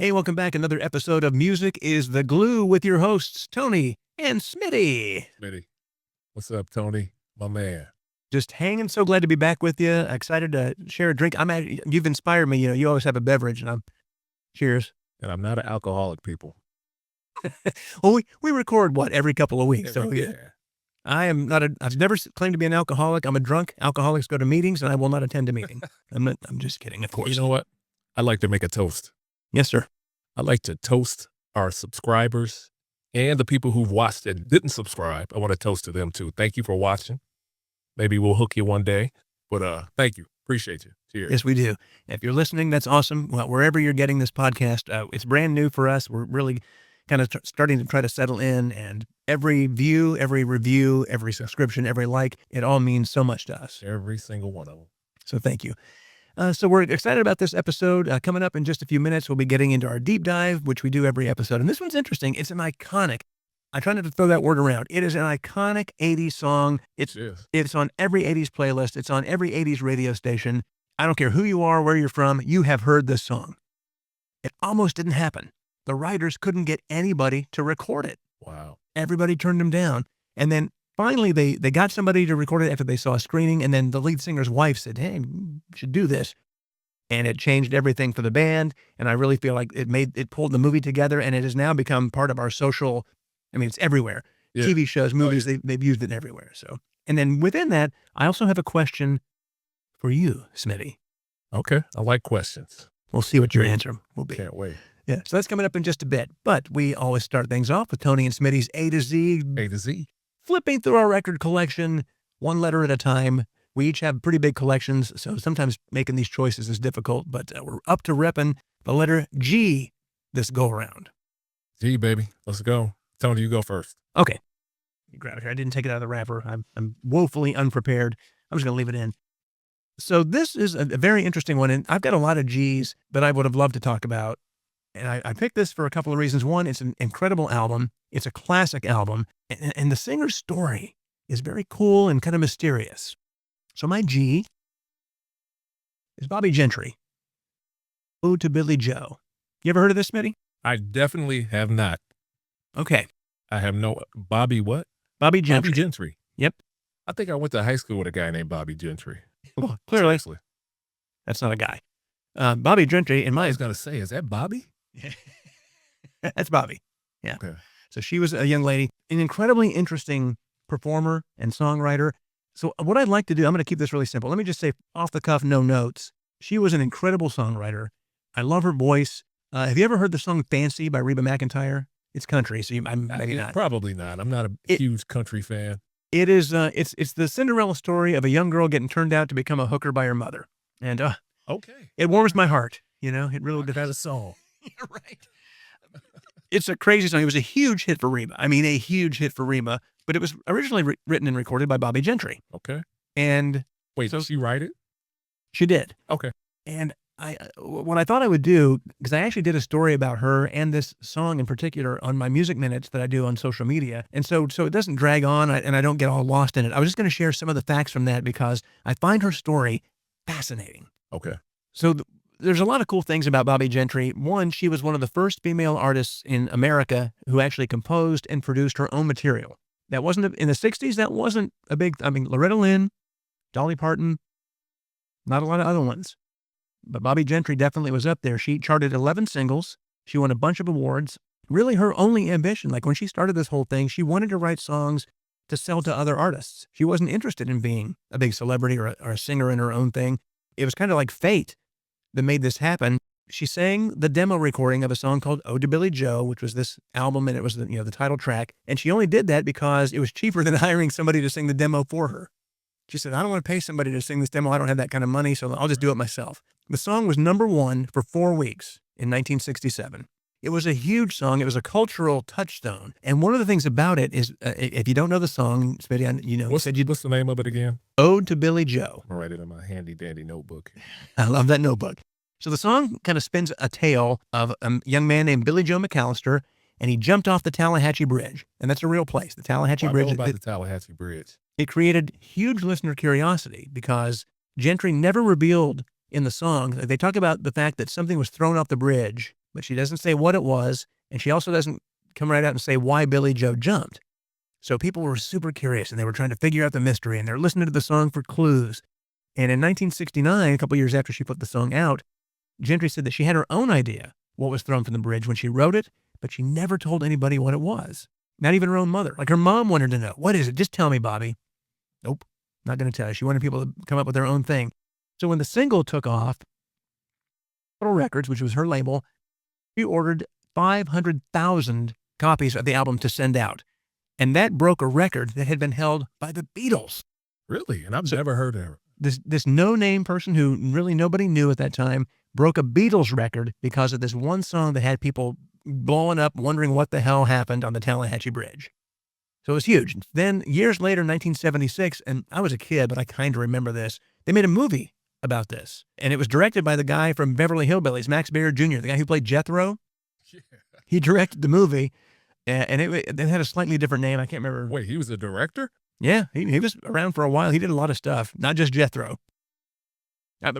Hey, welcome back. Another episode of Music is the Glue with your hosts, Tony and Smitty. Smitty. What's up, Tony? My man. Just hanging. So glad to be back with you. Excited to share a drink. You've inspired me. You always have a beverage, and cheers. And I'm not an alcoholic, people. Well, we record every couple of weeks. So yeah. I've never claimed to be an alcoholic. I'm a drunk. Alcoholics go to meetings, and I will not attend a meeting. I'm just kidding, of course. You know what? I'd like to make a toast. Yes, sir. I'd like to toast our subscribers and the people who've watched and didn't subscribe. I want to toast to them too. Thank you for watching. Maybe we'll hook you one day, but thank you. Appreciate you. Cheers. Yes, we do. If you're listening, that's awesome. Well, wherever you're getting this podcast, it's brand new for us. We're really kind of starting to try to settle in, and every view, every review, every subscription, every like, it all means so much to us. Every single one of them. So thank you. So we're excited about this episode. Coming up in just a few minutes, we'll be getting into our deep dive, which we do every episode. And this one's interesting. It's an iconic, I try not to throw that word around. It is an iconic 80s song. It's on every 80s playlist. It's on every 80s radio station. I don't care who you are, where you're from, you have heard this song. It almost didn't happen. The writers couldn't get anybody to record it. Wow. Everybody turned them down. And then finally, they got somebody to record it after they saw a screening, and then the lead singer's wife said, hey, you should do this. And it changed everything for the band, and I really feel like it pulled the movie together, and it has now become part of our social, it's everywhere. Yeah. TV shows, movies, they've used it everywhere. So, and then within that, I also have a question for you, Smitty. Okay, I like questions. We'll see what your answer will be. Can't wait. Yeah, so that's coming up in just a bit, but we always start things off with Tony and Smitty's A to Z. A to Z. Flipping through our record collection, one letter at a time. We each have pretty big collections, so sometimes making these choices is difficult, but we're up to repping the letter G this go-around. G, baby. Let's go. Tony, you go first. Okay. You grab it here. I didn't take it out of the wrapper. I'm woefully unprepared. I'm just going to leave it in. So this is a very interesting one, and I've got a lot of G's that I would have loved to talk about, and I picked this for a couple of reasons. One, it's an incredible album. It's a classic album. And the singer's story is very cool and kind of mysterious. So my G is Bobbie Gentry. Ode to Billy Joe. You ever heard of this, Smitty? I definitely have not. Okay. I have no... Bobbie what? Bobbie Gentry. Bobbie Gentry. Yep. I think I went to high school with a guy named Bobbie Gentry. Well, clearly. Seriously. That's not a guy. Bobbie Gentry, I was going to say, is that Bobbie? That's Bobbie. Yeah. Okay. So she was a young lady, an incredibly interesting performer and songwriter. So what I'd like to do, I'm going to keep this really simple. Let me just say off the cuff, no notes. She was an incredible songwriter. I love her voice. Have you ever heard the song Fancy by Reba McEntire? It's country, so I'm maybe not. Probably not. I'm not a huge country fan. It is, it's the Cinderella story of a young girl getting turned out to become a hooker by her mother. And okay, it warms my heart. It really does. Kind of song. You're right. It's a crazy song. It was a huge hit for Reba. A huge hit for Reba, but it was originally written and recorded by Bobbie Gentry. Okay. And wait, did she write it? She did. Okay. And what I thought I would do, because I actually did a story about her and this song in particular on my music minutes that I do on social media. And so it doesn't drag on and I don't get all lost in it. I was just going to share some of the facts from that because I find her story fascinating. Okay. So there's a lot of cool things about Bobbie Gentry. One, she was one of the first female artists in America who actually composed and produced her own material. That wasn't, in the 60s, that wasn't a big, Loretta Lynn, Dolly Parton, not a lot of other ones. But Bobbie Gentry definitely was up there. She charted 11 singles. She won a bunch of awards. Really her only ambition, like when she started this whole thing, she wanted to write songs to sell to other artists. She wasn't interested in being a big celebrity or a singer in her own thing. It was kind of like fate that made this happen. She sang the demo recording of a song called Ode to Billy Joe, which was this album, and it was the title track. And she only did that because it was cheaper than hiring somebody to sing the demo for her. She said, I don't want to pay somebody to sing this demo. I don't have that kind of money, so I'll just do it myself. The song was #1 for 4 weeks in 1967. It was a huge song. It was a cultural touchstone. And one of the things about it is, if you don't know the song, Smitty, what's the name of it again? Ode to Billy Joe. I'll write it in my handy dandy notebook. I love that notebook. So the song kind of spins a tale of a young man named Billy Joe McAllister, and he jumped off the Tallahatchie Bridge. And that's a real place, the Tallahatchie Bridge. I know about the Tallahatchie Bridge. It created huge listener curiosity because Gentry never revealed in the song, they talk about the fact that something was thrown off the bridge, but she doesn't say what it was, and she also doesn't come right out and say why Billy Joe jumped. So people were super curious, and they were trying to figure out the mystery, and they're listening to the song for clues. And in 1969, a couple years after she put the song out, Gentry said that she had her own idea what was thrown from the bridge when she wrote it, but she never told anybody what it was. Not even her own mother. Like her mom wanted to know, what is it? Just tell me, Bobby. Nope, not going to tell you. She wanted people to come up with their own thing. So when the single took off, Capitol Records, which was her label, she ordered 500,000 copies of the album to send out. And that broke a record that had been held by the Beatles. Really? And I've never heard of her. This no-name person who really nobody knew at that time broke a Beatles record because of this one song that had people blowing up, wondering what the hell happened on the Tallahatchie Bridge. So it was huge. Then years later, 1976, and I was a kid, but I kind of remember this, they made a movie about this. And it was directed by the guy from Beverly Hillbillies, Max Baer Jr., the guy who played Jethro. Yeah. He directed the movie, and it had a slightly different name. I can't remember. Wait, he was a director? Yeah, he was around for a while. He did a lot of stuff, not just Jethro.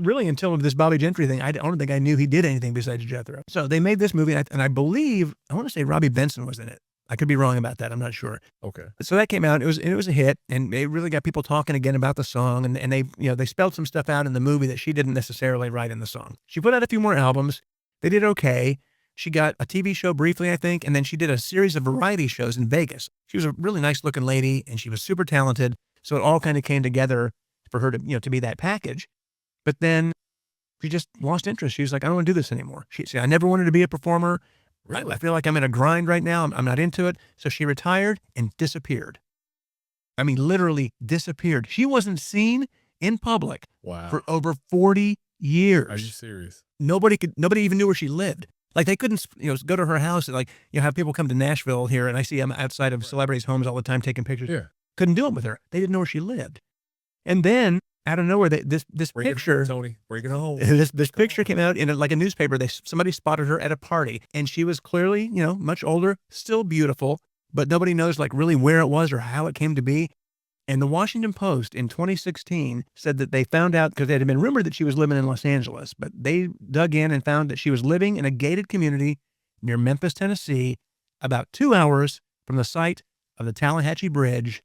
Really, until this Bobby Gentry thing, I don't think I knew he did anything besides Jethro. So they made this movie, and I believe, I want to say Robbie Benson was in it. I could be wrong about that. I'm not sure. Okay. So that came out. It was a hit, and it really got people talking again about the song. And they spelled some stuff out in the movie that she didn't necessarily write in the song. She put out a few more albums. They did okay. She got a TV show briefly, I think, and then she did a series of variety shows in Vegas. She was a really nice looking lady, and she was super talented. So it all kind of came together for her to be that package. But then she just lost interest. She was like, I don't want to do this anymore. She said, I never wanted to be a performer. Really? I feel like I'm in a grind right now. I'm not into it. So she retired and disappeared. I mean, literally disappeared. She wasn't seen in public for over 40 years. Are you serious? Nobody even knew where she lived. Like they couldn't, go to her house and have people come to Nashville here. And I see them outside of celebrities' homes all the time taking pictures. Yeah. Couldn't do it with her. They didn't know where she lived. And then out of nowhere, this picture, Tony, bring it home. This picture came out in a newspaper. Somebody spotted her at a party, and she was clearly, much older, still beautiful, but nobody knows really where it was or how it came to be. And the Washington Post in 2016 said that they found out, because it had been rumored that she was living in Los Angeles, but they dug in and found that she was living in a gated community near Memphis, Tennessee, about 2 hours from the site of the Tallahatchie Bridge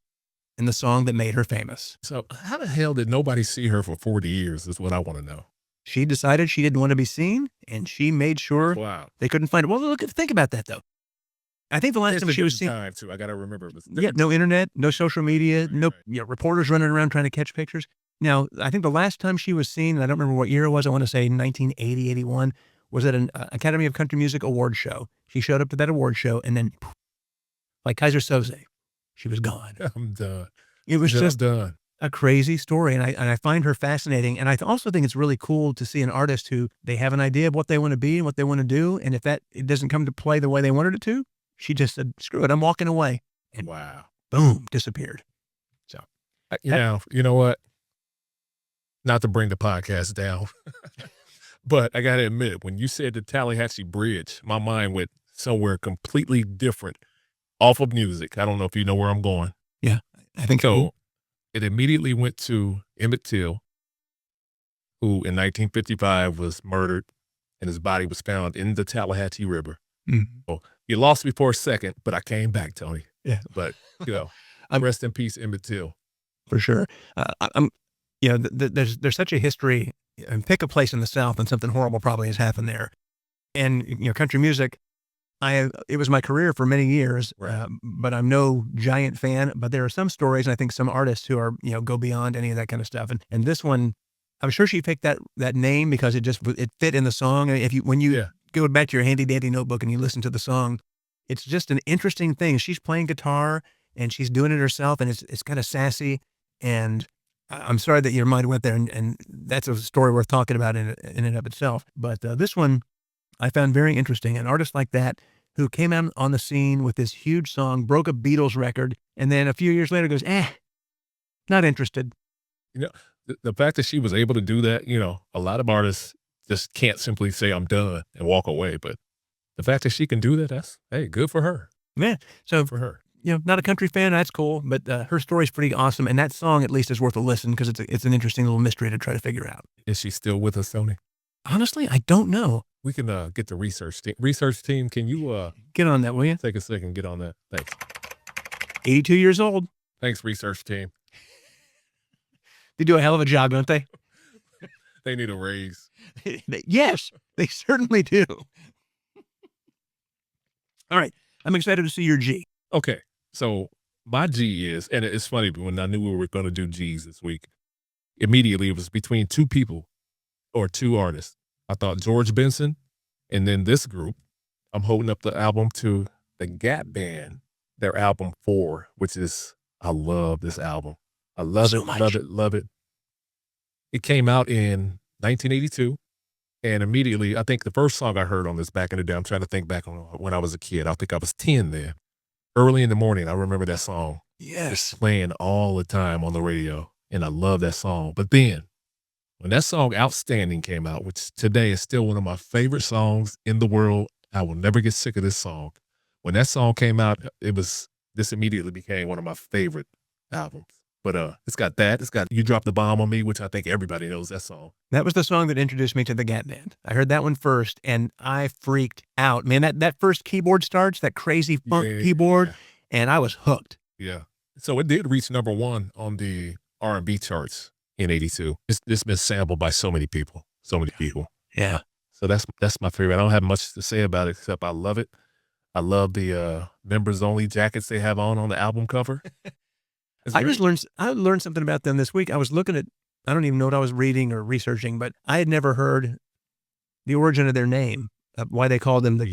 and the song that made her famous. So how the hell did nobody see her for 40 years is what I want to know. She decided she didn't want to be seen, and she made sure they couldn't find her. Well, think about that, though. I think the last time she was seen, time too. I got to remember. No internet, no social media, reporters running around trying to catch pictures. Now, I think the last time she was seen, and I don't remember what year it was, I want to say 1980, 81, was at an Academy of Country Music award show. She showed up to that award show, and then, like Kaiser Soze, she was gone. I'm done. It was just done. A crazy story, and I find her fascinating. And I also think it's really cool to see an artist who they have an idea of what they want to be and what they want to do, and if it doesn't come to play the way they wanted it to, she just said, screw it, I'm walking away. And boom, disappeared. So, you know what? Not to bring the podcast down, but I got to admit, when you said the Tallahatchie Bridge, my mind went somewhere completely different off of music. I don't know if you know where I'm going. Yeah, I think so. It immediately went to Emmett Till, who in 1955 was murdered and his body was found in the Tallahatchie River. Mm-hmm. So you lost me for a second, but I came back, Tony. Yeah. But, rest in peace, Emmett Till. For sure. There's such a history, and pick a place in the South and something horrible probably has happened there. And, country music, it was my career for many years, but I'm no giant fan, but there are some stories, and I think some artists who are, go beyond any of that kind of stuff. And this one, I'm sure she picked that name because it fit in the song. When you go back to your handy dandy notebook and you listen to the song, it's just an interesting thing. She's playing guitar and she's doing it herself, and it's kind of sassy. And I'm sorry that your mind went there, and that's a story worth talking about in and of itself. But this one I found very interesting. An artist like that who came out on the scene with this huge song, broke a Beatles record, and then a few years later goes, not interested. The fact that she was able to do that, a lot of artists just can't simply say I'm done and walk away. But the fact that she can do that, that's, hey, good for her. Yeah. So good for her. Not a country fan, that's cool, but her story's pretty awesome. And that song at least is worth a listen because it's an interesting little mystery to try to figure out. Is she still with us, Tony? Honestly, I don't know. We can get the research team. Research team, can you Get on that, will you? take a second and get on that? Thanks. 82 years old. Thanks, research team. They do a hell of a job, don't they? They need a raise. Yes, they certainly do. All right. I'm excited to see your G. Okay, so my G is, and it's funny, but when I knew we were going to do G's this week, immediately it was between two people or two artists. I thought George Benson, and then this group. I'm holding up the album to the Gap Band, their album 4, which is, I love this album. I love So it, much. love it, love it. It came out in 1982, and immediately, I think the first song I heard on this back in the day, I'm trying to think back on when I was a kid. I think I was 10 then. Early in the morning, I remember that song. Yes. It's playing all the time on the radio, and I love that song. But then, when that song Outstanding came out, which today is still one of my favorite songs in the world, I will never get sick of this song. When that song came out, this immediately became one of my favorite albums. But it's got that. It's got You Dropped the Bomb on Me, which I think everybody knows that song. That was the song that introduced me to the Gap Band. I heard that one first, and I freaked out. Man, that first keyboard starts, that crazy funk keyboard, and I was hooked. Yeah. So it did reach #1 on the R&B charts in 82. It's been sampled by so many people. Yeah. So that's my favorite. I don't have much to say about it except I love it. I love the members only jackets they have on the album cover. I learned something about them this week. I was looking at, I don't even know what I was reading or researching, but I had never heard the origin of their name, why they called them the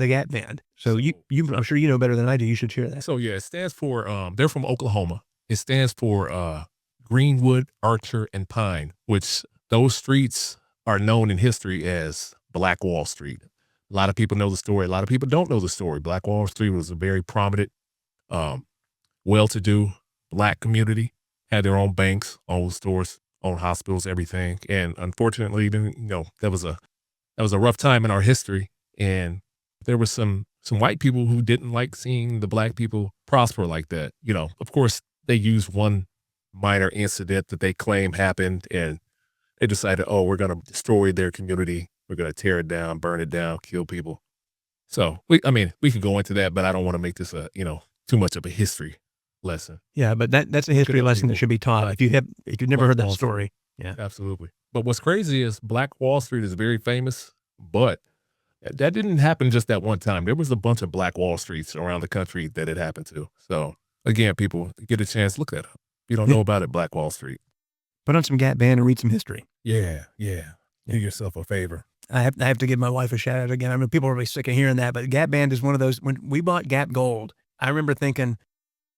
Gap Band. So I'm sure you know better than I do. You should share that. So yeah, it stands for, they're from Oklahoma. It stands for Greenwood, Archer, and Pine, which those streets are known in history as Black Wall Street. A lot of people know the story. A lot of people don't know the story. Black Wall Street was a very prominent, well-to-do Black community, had their own banks, own stores, own hospitals, everything. And unfortunately, that was a rough time in our history. And there was some white people who didn't like seeing the Black people prosper like that. Of course, they used one minor incident that they claim happened, and they decided, we're going to destroy their community. We're going to tear it down, burn it down, kill people. So, we could go into that, but I don't want to make this too much of a history lesson. Yeah, but that's a history lesson that should be taught if you've never heard that story. Yeah, absolutely. But what's crazy is Black Wall Street is very famous, but that didn't happen just that one time. There was a bunch of Black Wall Streets around the country that it happened to. So again, people get a chance, look that up. If you don't know about it, Black Wall Street. Put on some Gap Band and read some history. Yeah. Do yourself a favor. I have to give my wife a shout out again. I mean, people are really sick of hearing that, but Gap Band is one of those. When we bought Gap Gold, I remember thinking,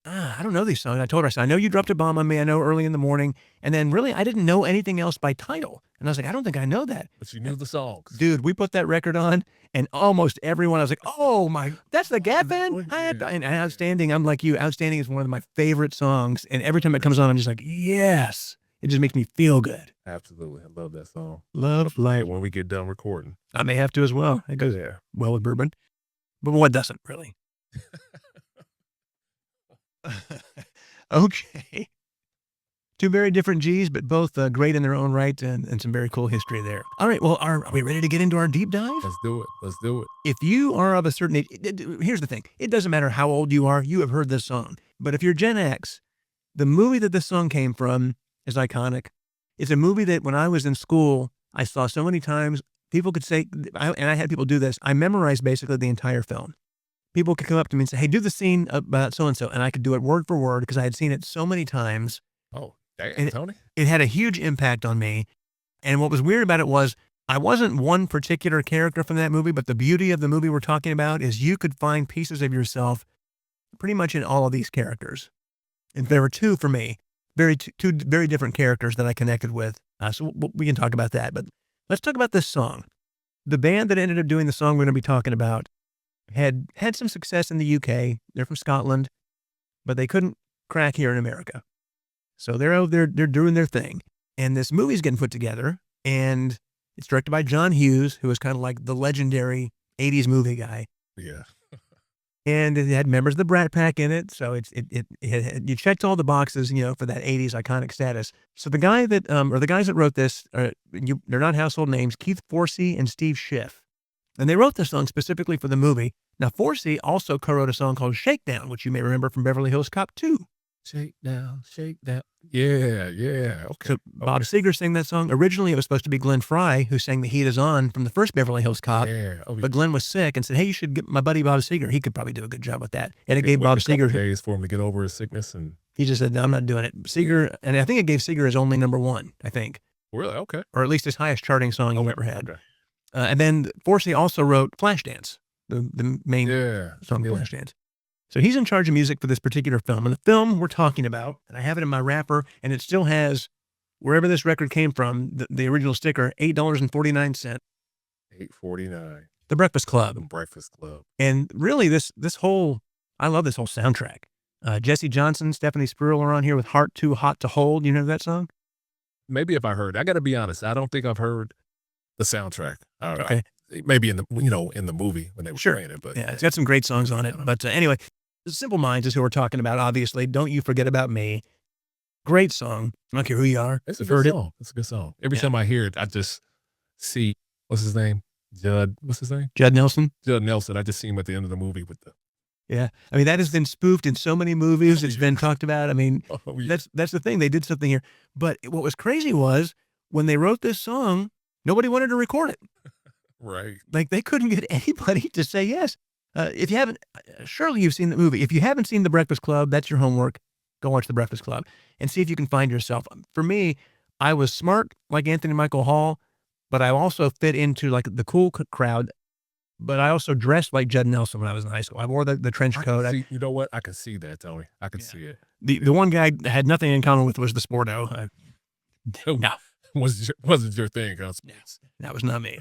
I don't know these songs. I told her, I said, I know You Dropped a Bomb on Me. I know Early in the Morning. And then really, I didn't know anything else by title. And I was like, I don't think I know that. But you knew the songs. Dude, we put that record on, and almost everyone, I was like, oh my, that's the Gap Band? And Outstanding, I'm like you. Outstanding is one of my favorite songs. And every time it comes on, I'm just like, yes. It just makes me feel good. Absolutely. I love that song. Love Light. When we get done recording. I may have to as well. It goes well with bourbon. But what doesn't, really? Okay. Two very different G's, but both great in their own right, and some very cool history there. All right, well, are we ready to get into our deep dive? Let's do it. If you are of a certain age, here's the thing. It doesn't matter how old you are, you have heard this song. But if you're Gen X, the movie that this song came from is iconic. It's a movie that when I was in school, I saw so many times. People could say, and I had people do this, I memorized basically the entire film. People could come up to me and say, hey, do the scene about so-and-so. And I could do it word for word because I had seen it so many times. Oh, damn, Tony. It had a huge impact on me. And what was weird about it was I wasn't one particular character from that movie, but the beauty of the movie we're talking about is you could find pieces of yourself pretty much in all of these characters. And there were two for me, two very different characters that I connected with. So we can talk about that. But let's talk about this song. The band that ended up doing the song we're going to be talking about had some success in the UK. They're from Scotland, but they couldn't crack here in America. So they're out there, they're doing their thing. And this movie's getting put together, and it's directed by John Hughes, who is kind of like the legendary 80s movie guy. Yeah. And it had members of the Brat Pack in it, so you checked all the boxes, for that 80s iconic status. So the guy that, or the guys that wrote this, they're not household names, Keith Forsey and Steve Schiff. And they wrote this song specifically for the movie. Now, Forsey also co-wrote a song called Shakedown, which you may remember from Beverly Hills Cop 2. Shake down, shake down. Yeah, yeah. Okay. So Bob Seger sang that song. Originally, it was supposed to be Glenn Frey, who sang The Heat Is On from the first Beverly Hills Cop. Yeah. Oh, But Glenn was sick and said, hey, you should get my buddy Bob Seger. He could probably do a good job with that. And it gave Bob Seger days for him to get over his sickness. And he just said, no, I'm not doing it. Seger, and I think it gave Seger his only #1, I think. Really? Okay. Or at least his highest charting song he ever had. Okay. And then Forsey also wrote Flashdance, the main song, Flashdance. So he's in charge of music for this particular film. And the film we're talking about, and I have it in my wrapper, and it still has, wherever this record came from, the original sticker, $8.49. $8.49. The Breakfast Club. The Breakfast Club. And really, this whole, I love this whole soundtrack. Jesse Johnson, Stephanie Spurrill are on here with Heart Too Hot to Hold. You know that song? Maybe if I heard, I got to be honest, I don't think I've heard the soundtrack. Okay. Maybe in the, in the movie when they were playing it. But yeah, it's got some great songs on it. But anyway, Simple Minds is who we're talking about, obviously. Don't You Forget About Me. Great song. I don't care who you are. It's a good song. It's a good song. Every time I hear it, I just see, what's his name? What's his name? Judd Nelson. Judd Nelson. I just see him at the end of the movie with the. Yeah. I mean, that has been spoofed in so many movies. It's been talked about. I mean, that's the thing. They did something here. But what was crazy was when they wrote this song, nobody wanted to record it. Right. Like they couldn't get anybody to say yes. If you haven't, surely you've seen the movie. If you haven't seen The Breakfast Club, that's your homework. Go watch The Breakfast Club and see if you can find yourself. For me, I was smart like Anthony Michael Hall, but I also fit into like the cool crowd. But I also dressed like Judd Nelson when I was in high school. I wore the trench coat. You know what? I can see that, Tony. I can see it. The one guy I had nothing in common with was the Sporto. No. Wasn't your thing, huh? That was not me.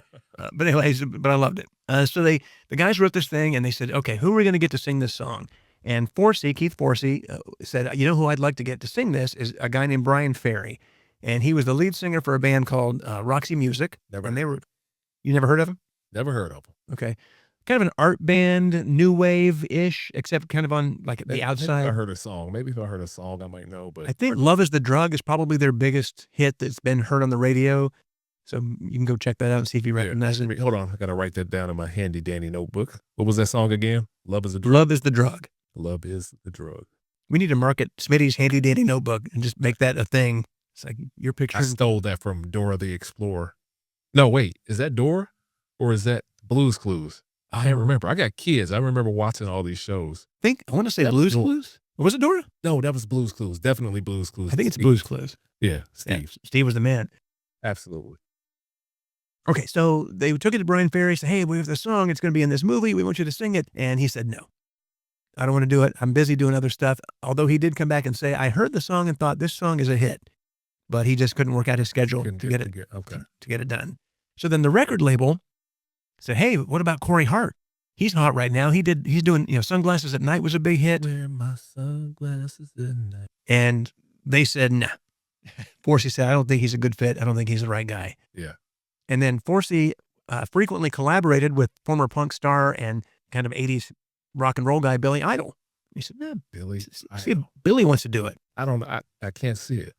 But anyways, but I loved it. So the guys wrote this thing and they said, okay, who are we going to get to sing this song? And Keith Forsey said, you know who I'd like to get to sing this is a guy named Brian Ferry. And he was the lead singer for a band called Roxy Music. You never heard of him? Never heard of him. Okay. Kind of an art band, new wave-ish, except kind of on like the outside. Maybe I heard a song. Maybe if I heard a song, I might know. But I think Love Is the Drug is probably their biggest hit that's been heard on the radio. So you can go check that out and see if you recognize it. Hold on. I got to write that down in my handy dandy notebook. What was that song again? Love Is the Drug. Love Is the Drug. Love Is the Drug. We need to market Smitty's handy dandy notebook and just make that a thing. It's like your picture. I stole that from Dora the Explorer. No, wait. Is that Dora or is that Blue's Clues? I can't remember. I got kids. I remember watching all these shows. I want to say Blue's Clues. Was it Dora? No, that was Blue's Clues. Definitely Blue's Clues. I think it's Blue's Clues. Yeah, Steve. Yeah, Steve was the man. Absolutely. Okay, so they took it to Brian Ferry, said, hey, we have this song. It's going to be in this movie. We want you to sing it. And he said, no, I don't want to do it. I'm busy doing other stuff. Although he did come back and say, I heard the song and thought this song is a hit. But he just couldn't work out his schedule to get it done. So then the record label said, hey, what about Corey Hart? He's hot right now. He's doing, Sunglasses at Night was a big hit. Wear my sunglasses at night. And they said, nah. Forsey said, I don't think he's a good fit. I don't think he's the right guy. Yeah. And then Forsey frequently collaborated with former punk star and kind of 80s rock and roll guy, Billy Idol. He said, nah, Billy. See if Billy wants to do it. I can't see it.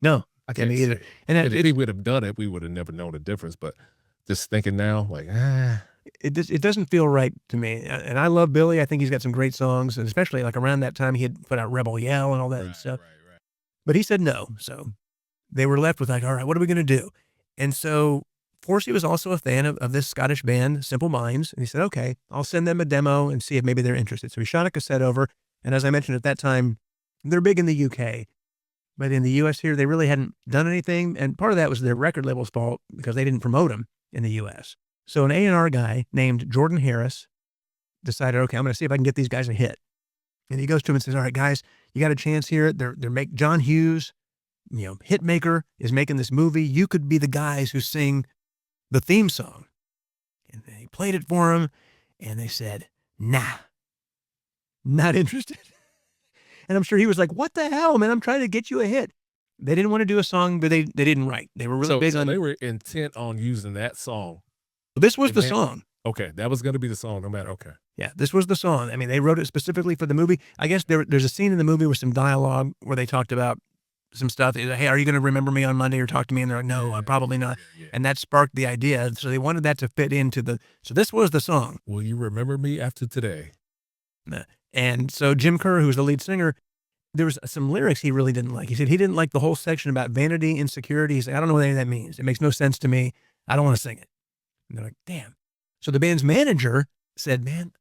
No, I can't me either. And if he would have done it, we would have never known the difference. But just thinking now, like, It doesn't feel right to me. And I love Billy. I think he's got some great songs, and especially like around that time he had put out Rebel Yell and all that stuff. Right. But he said no. So they were left with like, all right, what are we going to do? And so Forsey was also a fan of this Scottish band, Simple Minds. And he said, okay, I'll send them a demo and see if maybe they're interested. So he shot a cassette over. And as I mentioned at that time, they're big in the UK. But in the US here, they really hadn't done anything. And part of that was their record label's fault because they didn't promote them in the US. So an A&R guy named Jordan Harris decided, okay, I'm going to see if I can get these guys a hit. And he goes to him and says, all right, guys, you got a chance here. John Hughes, hit maker, is making this movie. You could be the guys who sing the theme song. And he played it for him. And they said, nah, not interested. And I'm sure he was like, what the hell, man? I'm trying to get you a hit. They didn't want to do a song, but they didn't write. They were really big on. They were intent on using that song. This was the song. Okay, that was gonna be the song no matter okay. Yeah, this was the song. I mean, they wrote it specifically for the movie. I guess there's a scene in the movie with some dialogue where they talked about some stuff. Hey, are you going to remember me on Monday or talk to me? And they're like, no, I'm probably not. Yeah. And that sparked the idea. So they wanted that to fit into so this was the song. Will you remember me after today? And so Jim Kerr, who's the lead singer, there was some lyrics he really didn't like. He said he didn't like the whole section about vanity, insecurity. He's like, I don't know what any of that means. It makes no sense to me. I don't want to sing it. And they're like, damn. So the band's manager said, man,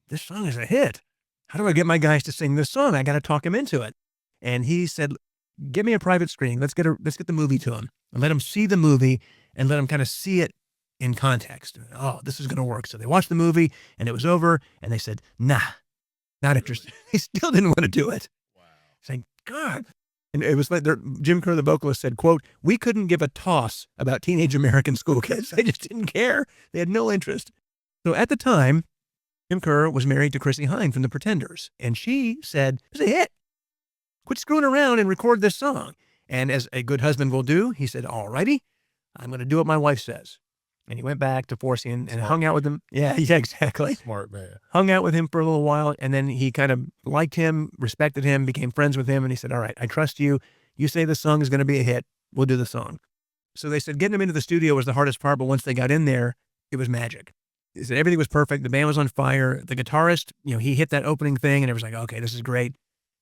this song is a hit. How do I get my guys to sing this song? I got to talk him into it. And he said, give me a private screening. Let's get the movie to him and let him see the movie and let him kind of see it in context. Oh, this is going to work. So they watched the movie and it was over and they said, nah, not interested. He still didn't want to do it. Wow. Saying, God. And it was like Jim Kerr, the vocalist, said, quote, we couldn't give a toss about teenage American school kids. They just didn't care. They had no interest. So at the time, Jim Kerr was married to Chrissie Hynde from The Pretenders. And she said, it's a hit. Quit screwing around and record this song. And as a good husband will do, he said, all righty, I'm going to do what my wife says. And he went back to Forsey and hung out with him. Yeah, exactly. Smart man. Hung out with him for a little while. And then he kind of liked him, respected him, became friends with him. And he said, all right, I trust you. You say the song is going to be a hit. We'll do the song. So they said getting him into the studio was the hardest part. But once they got in there, it was magic. He said everything was perfect. The band was on fire. The guitarist, he hit that opening thing and it was like, okay, this is great.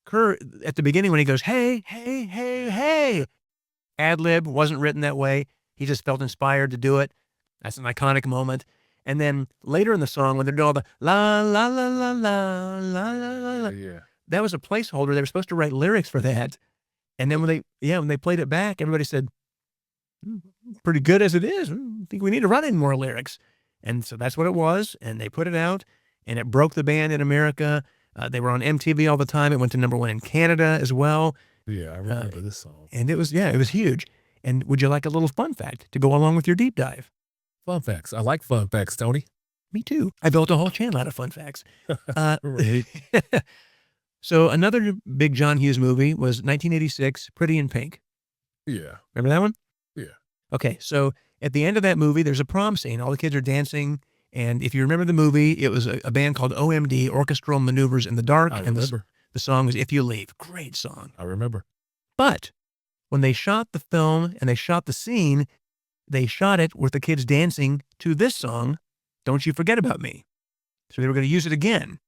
Kerr, at the beginning when he goes, hey, hey, hey, hey, ad-lib wasn't written that way. He just felt inspired to do it. That's an iconic moment. And then later in the song, when they're doing all the la, la, la, la, la, la, la, la, Yeah. that was a placeholder. They were supposed to write lyrics for that. And then when they played it back, everybody said, pretty good as it is. I think we need to write in more lyrics. And so that's what it was. And they put it out and it broke the band in America. They were on MTV all the time. It went to #1 in Canada as well. Yeah, I remember this song. And it was huge. And would you like a little fun fact to go along with your deep dive? Fun facts. I like fun facts, Tony. Me too. I built a whole channel out of fun facts. Right. So another big John Hughes movie was 1986, Pretty in Pink. Yeah. Remember that one? Yeah. Okay, so at the end of that movie, there's a prom scene. All the kids are dancing. And if you remember the movie, it was a band called OMD, Orchestral Maneuvers in the Dark. I and remember. The song was If You Leave. Great song. I remember. But when they shot the film and they shot the scene, they shot it with the kids dancing to this song, Don't You Forget About Me. So they were going to use it again.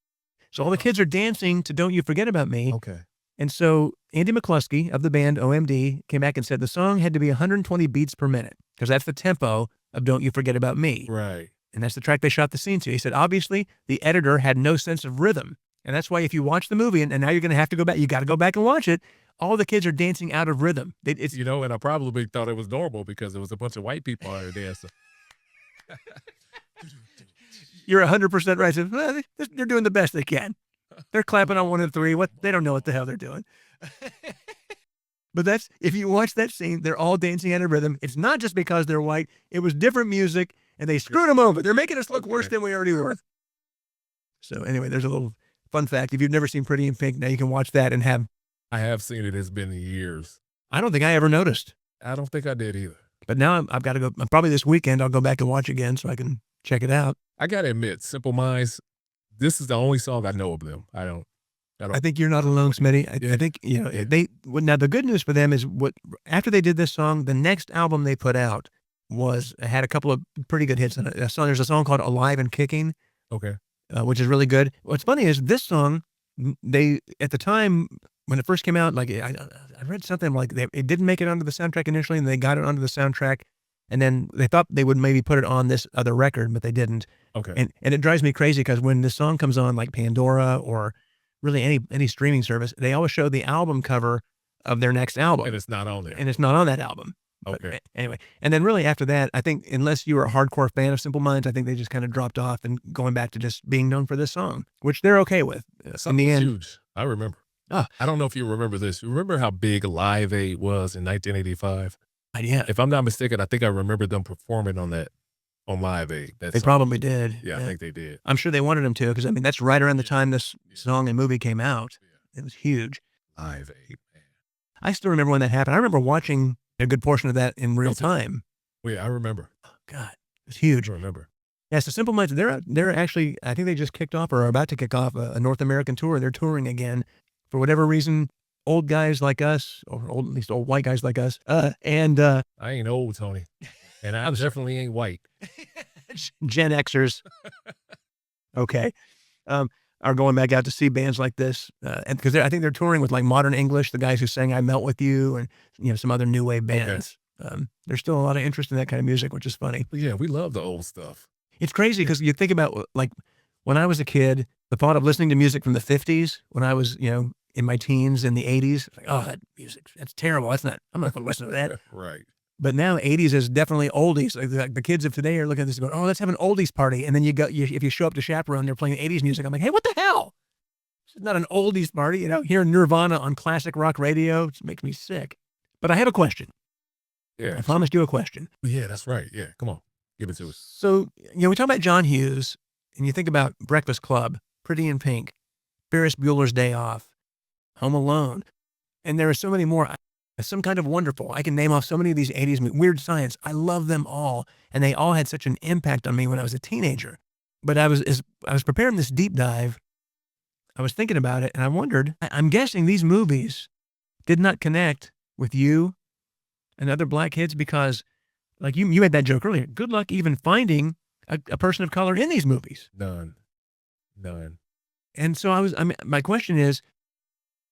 So all the kids are dancing to Don't You Forget About Me. Okay. And so Andy McCluskey of the band OMD came back and said the song had to be 120 beats per minute because that's the tempo of Don't You Forget About Me. Right. And that's the track they shot the scene to. He said, obviously, the editor had no sense of rhythm. And that's why if you watch the movie, and now you're going to have to go back, you got to go back and watch it, all the kids are dancing out of rhythm. It's, and I probably thought it was normal because there was a bunch of white people out there dancing. You're 100% right. So, well, they're doing the best they can. They're clapping on 1 and 3. They don't know what the hell they're doing. But if you watch that scene, they're all dancing out of rhythm. It's not just because they're white. It was different music, and they screwed them over. They're making us look worse than we already were. So anyway, there's a little fun fact. If you've never seen Pretty in Pink, now you can watch that and have. I have seen it. It's been years. I don't think I ever noticed. I don't think I did either. But now I've got to go. Probably this weekend I'll go back and watch again so I can check it out. I got to admit, Simple Minds, this is the only song I know of them. I think you're not alone, Smitty. I think, now the good news for them is after they did this song, the next album they put out had a couple of pretty good hits on it. There's a song called Alive and Kicking. Okay. Which is really good. What's funny is this song, at the time when it first came out, like I read something like it didn't make it onto the soundtrack initially and they got it onto the soundtrack. And then they thought they would maybe put it on this other record, but they didn't. Okay. And it drives me crazy because when this song comes on like Pandora or really any streaming service, they always show the album cover of their next album. And it's not on there. And it's not on that album. Okay. But anyway, and then really after that, I think unless you were a hardcore fan of Simple Minds, I think they just kind of dropped off and going back to just being known for this song, which they're okay with. In the end, huge. I remember. Ah. I don't know if you remember this. You remember how big Live Aid was in 1985? Yeah. If I'm not mistaken, I think I remember them performing on Live Aid. They probably did. Yeah, I think they did. I'm sure they wanted them to, because that's right around the time this song and movie came out. It was huge. Live Aid, man. I still remember when that happened. I remember watching a good portion of that in real time. Well, yeah, I remember. Oh, God, it was huge. I remember. Yeah, so Simple Minds, they're actually, I think they just kicked off or are about to kick off a North American tour. They're touring again for whatever reason. Old guys like us, or at least old white guys like us, and I ain't old, Tony, and I definitely ain't white. Gen Xers, okay, are going back out to see bands like this, and because I think they're touring with like Modern English, the guys who sang "I Melt with You," and some other new wave bands. There's still a lot of interest in that kind of music, which is funny. Yeah, we love the old stuff. It's crazy because you think about like when I was a kid, the thought of listening to music from the 50s when I was, in my teens in the 80s, like, oh, that music, that's terrible. I'm not going to listen to that. Right. But now 80s is definitely oldies. Like the kids of today are looking at this and going, oh, let's have an oldies party. And then if you show up to Chaperone, they're playing 80s music. I'm like, hey, what the hell? This is not an oldies party. Hearing Nirvana on classic rock radio, it makes me sick. But I have a question. Yeah. I promised you a question. Yeah, that's right. Yeah, come on. Give it to us. So, we talk about John Hughes, and you think about Breakfast Club, Pretty in Pink, Ferris Bueller's Day Off, Home Alone, and there are so many more. Some Kind of Wonderful. I can name off so many of these 80s movies. Weird Science. I love them all, and they all had such an impact on me when I was a teenager. But as I was preparing this deep dive, I was thinking about it, and I wondered, I'm guessing these movies did not connect with you and other black kids because, like you made that joke earlier, good luck even finding a person of color in these movies. None. And so my question is,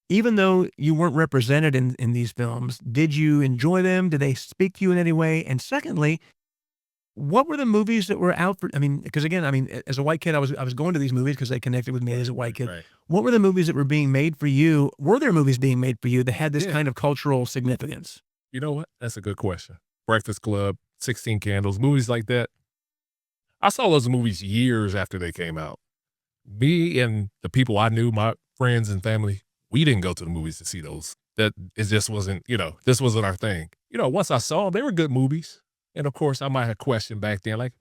even though you weren't represented in these films, did you enjoy them? Did they speak to you in any way? And secondly, what were the movies that were out for, because again, as a white kid, I was going to these movies because they connected with me as a white kid. Right. What were the movies that were being made for you? Were there movies being made for you that had this kind of cultural significance? You know what? That's a good question. Breakfast Club, 16 Candles, movies like that. I saw those movies years after they came out. Me and the people I knew, my friends and family, we didn't go to the movies to see those. That it just wasn't, this wasn't our thing. Once I saw them, they were good movies. And of course, I might have questioned back then, like,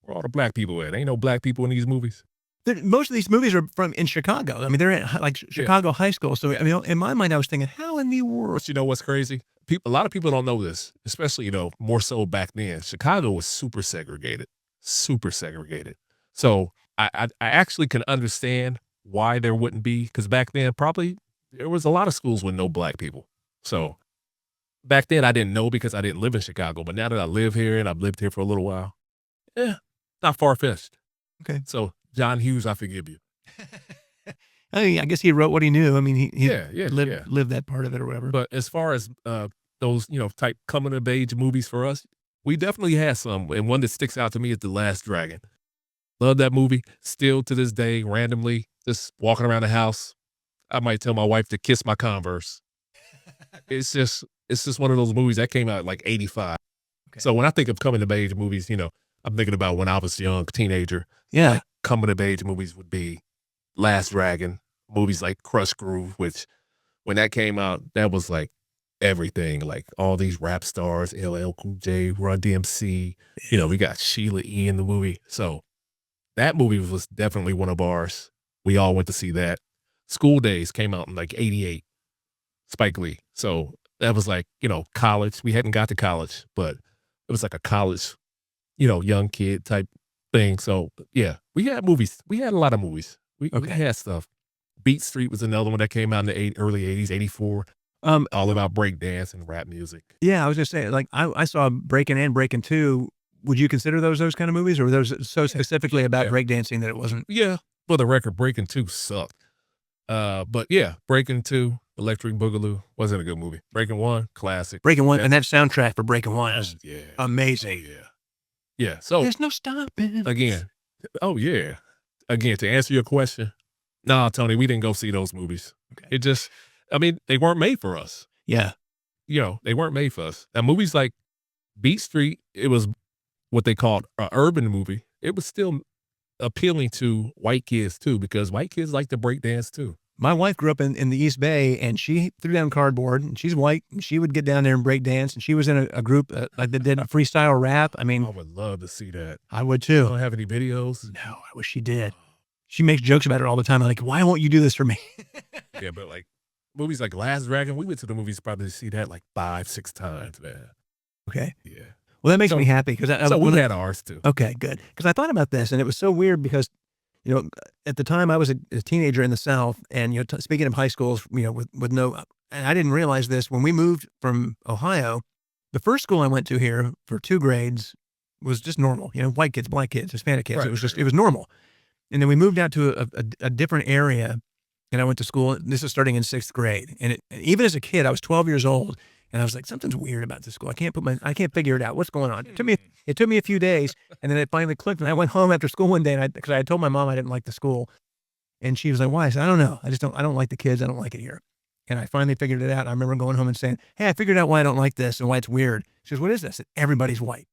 where all the black people at? Ain't no black people in these movies. Most of these movies are in Chicago. They're at like Chicago high school. So, in my mind, I was thinking, how in the world? But you know what's crazy? A lot of people don't know this, especially, more so back then. Chicago was super segregated. So I actually can understand why there wouldn't be, because back then probably there was a lot of schools with no black people. So back then I didn't know because I didn't live in Chicago, but now that I live here and I've lived here for a little while, not far-fetched. Okay. So John Hughes, I forgive you. I guess he wrote what he knew. He lived that part of it or whatever. But as far as those, type coming of age movies for us, we definitely had some. And one that sticks out to me is The Last Dragon. Love that movie. Still to this day, randomly, just walking around the house, I might tell my wife to kiss my Converse. It's just one of those movies that came out like 85. Okay. So when I think of coming of age movies, I'm thinking about when I was young, teenager. Yeah. Like coming of age movies would be Last Dragon, movies like Krush Groove, which when that came out, that was like everything, like all these rap stars, LL Cool J, Run DMC, we got Sheila E. in the movie. So that movie was definitely one of ours. We all went to see that. School Days came out in like 88, Spike Lee. So that was like, college. We hadn't got to college, but it was like a college, young kid type thing. So yeah, we had movies. We had a lot of movies. We had stuff. Beat Street was another one that came out in the early 80s, 84. All about breakdance and rap music. Yeah, I was just saying, like, I saw Breakin' and Breakin' 2. Would you consider those kind of movies, or were those so specifically about breakdancing that it wasn't? Yeah, for the record, Breakin' 2 sucked. But yeah, Breakin' 2, Electric Boogaloo wasn't a good movie. Breakin' 1, classic. Breakin' 1, and that soundtrack for Breakin' 1 is amazing. Yeah. So there's no stopping. Again, to answer your question, nah, Tony, we didn't go see those movies. Okay. It just, they weren't made for us. Yeah. They weren't made for us. Now, movies like Beat Street, it was what they called an urban movie. It was still appealing to white kids too, because white kids like to break dance too. My wife grew up in the East Bay, and she threw down cardboard, and she's white, and she would get down there and break dance, and she was in a group like that did freestyle rap. I would love to see that. I would too. You don't have any videos? No, I wish she did. She makes jokes about it all the time. I'm like, why won't you do this for me? Yeah, but like movies like Last Dragon, we went to the movies probably to see that like 5-6 times, man. Okay. Yeah. Well, that makes me happy because So we had ours too. Okay, good. Because I thought about this, and it was so weird because, at the time I was a teenager in the South, and speaking of high schools, with no, and I didn't realize this when we moved from Ohio. The first school I went to here for 2 grades was just normal. White kids, black kids, Hispanic kids. Right, It was just it was normal. And then we moved out to a different area, and I went to school. This is starting in 6th grade, and even as a kid, I was 12 years old. And I was like, something's weird about this school. I can't figure it out. What's going on? It took me a few days, and then it finally clicked. And I went home after school one day, and because I had told my mom I didn't like the school, and she was like, "Why?" I said, "I don't know. I don't like the kids. I don't like it here." And I finally figured it out. And I remember going home and saying, "Hey, I figured out why I don't like this and why it's weird." She goes, "What is this?" I said, "Everybody's white."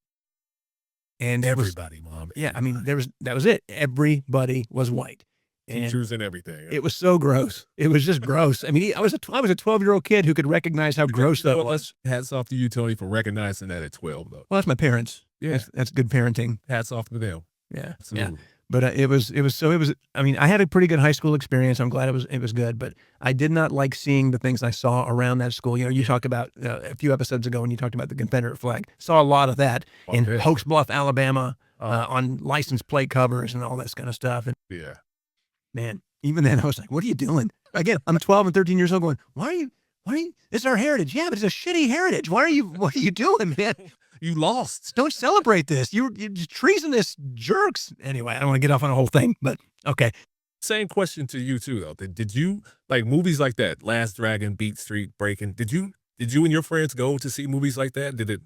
And Everybody, Mom. yeah, I mean, that was it. Everybody was white. And Teachers and everything. it was so gross. It was just gross. I mean, I was a 12-year-old kid who could recognize how gross that was. Hats off to you, Tony, for recognizing that at 12, though. Well, that's my parents. Yeah. That's good parenting. Hats off to them. Yeah. Absolutely. Yeah. But I mean, I had a pretty good high school experience. I'm glad it was good, but I did not like seeing the things I saw around that school. You talked about a few episodes ago when you talked about the Confederate flag. Saw a lot of that in Hoax Bluff, Alabama, on license plate covers and all that kind of stuff. And yeah. man, even then I was like, what are you doing? Again, I'm 12 and 13 years old going, why are you, it's our heritage. Yeah, but it's a shitty heritage. What are you doing, man? You lost. Don't celebrate this. You're treasonous jerks. Anyway, I don't want to get off on a whole thing, but okay. Same question to you too, though. Did you like movies like that? Last Dragon, Beat Street, Breaking. Did you and your friends go to see movies like that?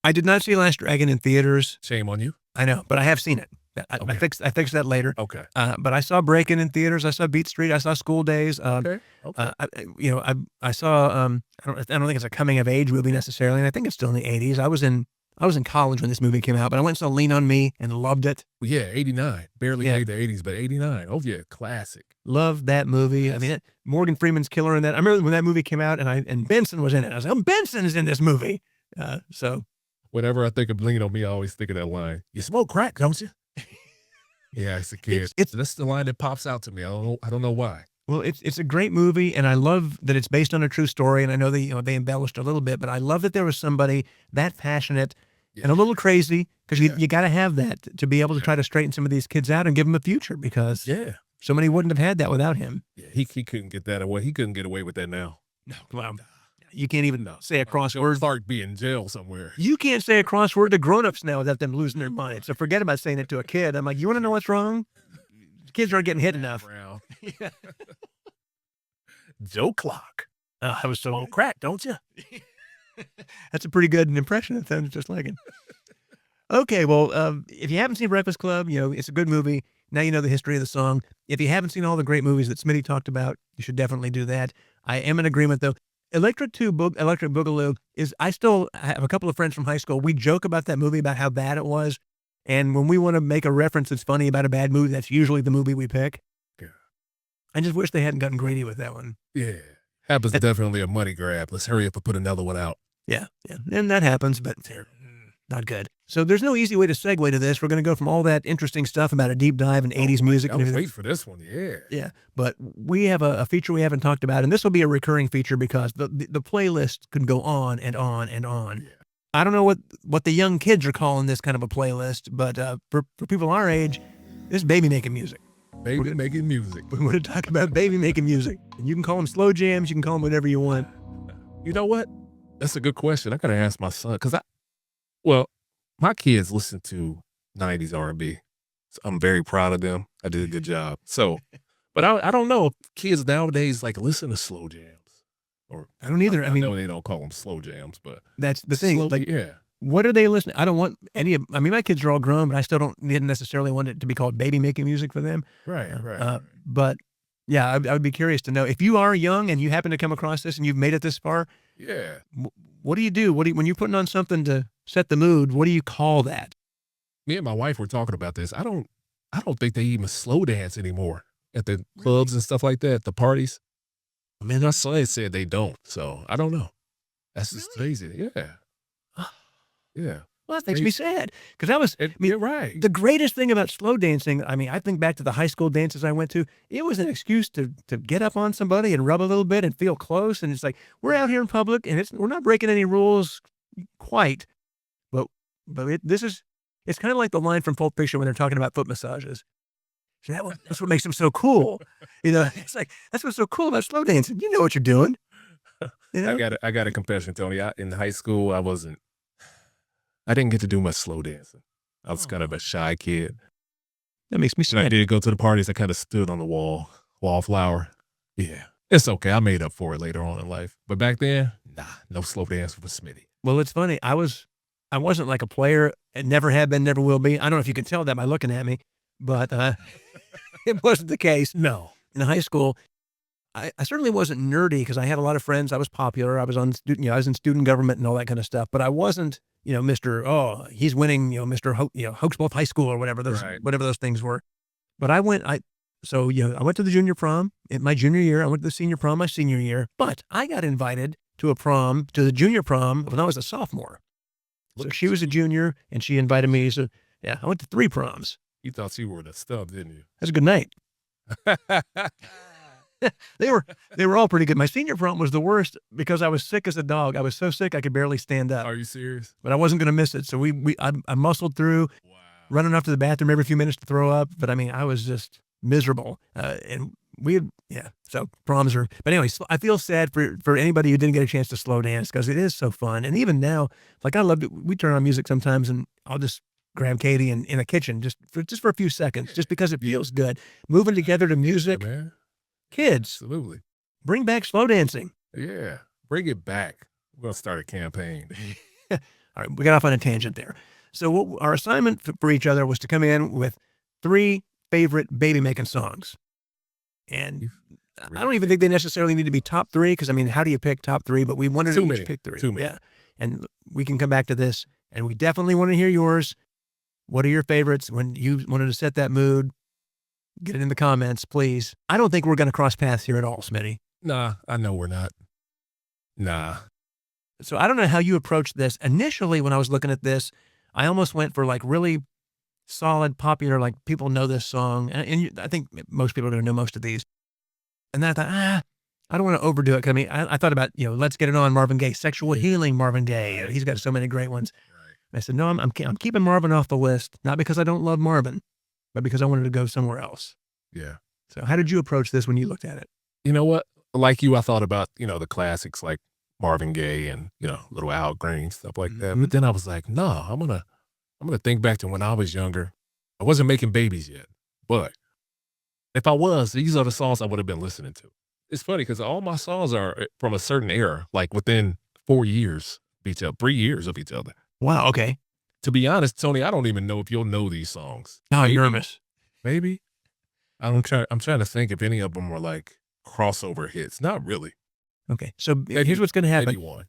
I did not see Last Dragon in theaters. Shame on you. I know, but I have seen it. I fixed that later. Okay. But I saw Breaking in theaters. I saw Beat Street. I saw School Days. Okay. I saw. I don't think it's a coming of age movie necessarily, and I think it's still in the 80s. I was in college when this movie came out, but I went and saw Lean on Me and loved it. Well, yeah, 89. Barely made the 80s, but 89. Oh yeah, classic. Loved that movie. Yes. I mean, Morgan Freeman's killer in that. I remember when that movie came out, and Benson was in it. I was like, oh, Benson is in this movie. So whenever I think of Lean on Me, I always think of that line. You smoke crack, don't you? Yeah, as a kid, that's the line that pops out to me. I don't know why. Well, it's a great movie, and I love that it's based on a true story. And I know that they embellished a little bit, but I love that there was somebody that passionate and a little crazy, because you got to have that to be able to try to straighten some of these kids out and give them a future, because so many wouldn't have had that without him. Yeah, he couldn't get that away. He couldn't get away with that now. No, well, you can't even say a crossword. Clark be in jail somewhere. You can't say a crossword to grown-ups now without them losing their mind. So forget about saying it to a kid. I'm like, you want to know what's wrong? Kids aren't getting hit enough. Yeah. Joe Clark. I was so smoke crack, don't you? That's a pretty good impression. It sounds just like it. Okay, well, if you haven't seen Breakfast Club, it's a good movie. Now you know the history of the song. If you haven't seen all the great movies that Smitty talked about, you should definitely do that. I am in agreement, though. Electric Boogaloo I still have a couple of friends from high school. We joke about that movie, about how bad it was. And when we want to make a reference that's funny about a bad movie, that's usually the movie we pick. Yeah. I just wish they hadn't gotten greedy with that one. Yeah. Happens definitely a money grab. Let's hurry up and put another one out. Yeah. And that happens, but not good. So there's no easy way to segue to this. We're going to go from all that interesting stuff about a deep dive in 80s music. I was waiting for this one. Yeah. Yeah. But we have a feature we haven't talked about, and this will be a recurring feature because the playlist can go on and on and on. Yeah. I don't know what the young kids are calling this kind of a playlist, but for people our age, this is baby making music. Baby making music. We're going to talk about baby making music. And you can call them slow jams. You can call them whatever you want. You know what? That's a good question. I got to ask my son because my kids listen to 90s R&B. So I'm very proud of them. I did a good job. So, but I don't know if kids nowadays listen to slow jams. Or I don't either. I mean, know they don't call them slow jams, but that's the thing. What are they listening? I don't want any of. I mean, my kids are all grown, but I still didn't necessarily want it to be called baby making music for them. Right. But yeah, I would be curious to know if you are young and you happen to come across this and you've made it this far. Yeah. What do you do? When you're putting on something to set the mood? What do you call that? Me and my wife were talking about this. I don't think they even slow dance anymore at the clubs and stuff like that. The parties. I mean, my son said they don't, so I don't know. That's just crazy. Yeah. Yeah. Well, that makes me sad because you're right. The greatest thing about slow dancing, I mean, I think back to the high school dances I went to. It was an excuse to get up on somebody and rub a little bit and feel close. And it's like, we're out here in public and we're not breaking any rules quite, but But it's kind of like the line from Pulp Fiction when they're talking about foot massages. See, that's what makes them so cool. It's like, that's what's so cool about slow dancing. You know what you're doing. I got a confession, Tony. In high school, I didn't get to do much slow dancing. I was kind of a shy kid. That makes me And I sad. did go to the parties. I kind of stood on the wallflower. Yeah, it's okay. I made up for it later on in life. But back then, nah, no slow dancing for Smitty. Well, it's funny. I wasn't like a player and never have been, never will be. I don't know if you can tell that by looking at me, but it wasn't the case. No. In high school, I certainly wasn't nerdy because I had a lot of friends. I was popular. I was on student, I was in student government and all that kind of stuff. But I wasn't, Mr. Oh, he's winning, Mr. Hoaxbluff High School or whatever those things were. But I went to the junior prom in my junior year. I went to the senior prom my senior year. But I got invited to the junior prom when I was a sophomore. So she was a junior and she invited me. So yeah, I went to 3 proms. You thought you were the stub, didn't you? That's a good night. They were all pretty good. My senior prom was the worst because I was sick as a dog. I was so sick I could barely stand up. Are you serious? But I wasn't going to miss it. So I muscled through, running off to the bathroom every few minutes to throw up. But I mean, I was just miserable. So proms are. But anyway, I feel sad for anybody who didn't get a chance to slow dance because it is so fun. And even now, like I love it. We turn on music sometimes, and I'll just grab Katie in the kitchen just for a few seconds, just because it feels good. Moving together to music. Yeah, man. Kids, Absolutely. bring back slow dancing. Yeah, bring it back. We're going to start a campaign. All right, we got off on a tangent there. So our assignment for each other was to come in with 3 favorite baby-making songs. And I don't even think they necessarily need to be top 3 because, I mean, how do you pick top 3? But we wanted to each pick 3. Too many. Yeah, and we can come back to this. And we definitely want to hear yours. What are your favorites when you wanted to set that mood? Get it in the comments, please. I don't think we're going to cross paths here at all, Smitty. Nah, I know we're not. Nah. So I don't know how you approached this. Initially, when I was looking at this, I almost went for like really solid, popular, like people know this song. And I think most people are going to know most of these. And then I thought, I don't want to overdo it. I mean, I thought about, Let's Get It On, Marvin Gaye, Sexual Healing, Marvin Gaye. He's got so many great ones. Right. I said, no, I'm keeping Marvin off the list, not because I don't love Marvin, but because I wanted to go somewhere else. Yeah. So how did you approach this when you looked at it? You know what? Like you, I thought about, the classics like Marvin Gaye and, Little Al Green, stuff like that. But then I was like, no, I'm going to think back to when I was younger. I wasn't making babies yet, but if I was, these are the songs I would have been listening to. It's funny because all my songs are from a certain era, like within 4 years of each other, 3 years of each other. Wow. Okay. To be honest, Tony, I don't even know if you'll know these songs. No, you're nervous. Maybe. I'm trying to think if any of them were like crossover hits. Not really. Okay. So here's what's going to happen. Maybe one.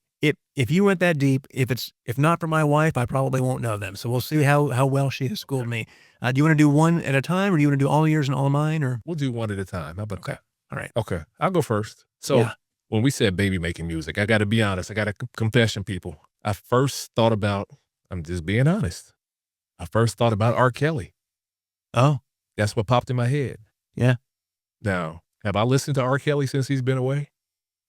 If you went that deep, if not for my wife, I probably won't know them. So we'll see how well she has schooled me. Do you want to do one at a time, or do you want to do all yours and all mine? Or we'll do one at a time. How about that? All right. Okay. I'll go first. So when we said baby making music, I got to be honest. I got a confession, people. I first thought about, I'm just being honest. I first thought about R. Kelly. Oh. That's what popped in my head. Yeah. Now, have I listened to R. Kelly since he's been away?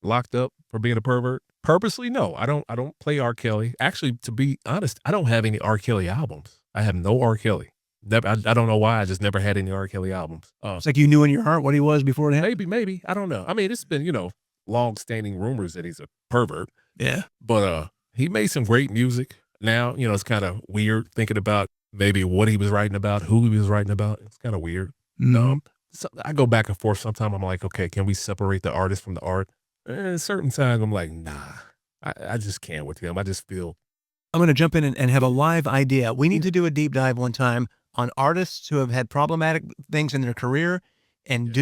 Locked up for being a pervert? Purposely? No, I don't play R. Kelly. Actually, to be honest, I don't have any R. Kelly albums. I have no R. Kelly. I don't know why. I just never had any R. Kelly albums. It's like you knew in your heart what he was before it happened? Maybe. I don't know. I mean, it's been, long-standing rumors that he's a pervert. Yeah. But he made some great music. Now, it's kind of weird thinking about maybe what he was writing about, who he was writing about. It's kind of weird. So I go back and forth. Sometimes I'm like, okay, can we separate the artist from the art? And certain times I'm like, nah, I just can't with him. I just feel. I'm going to jump in and have a live idea. We need to do a deep dive one time on artists who have had problematic things in their career. And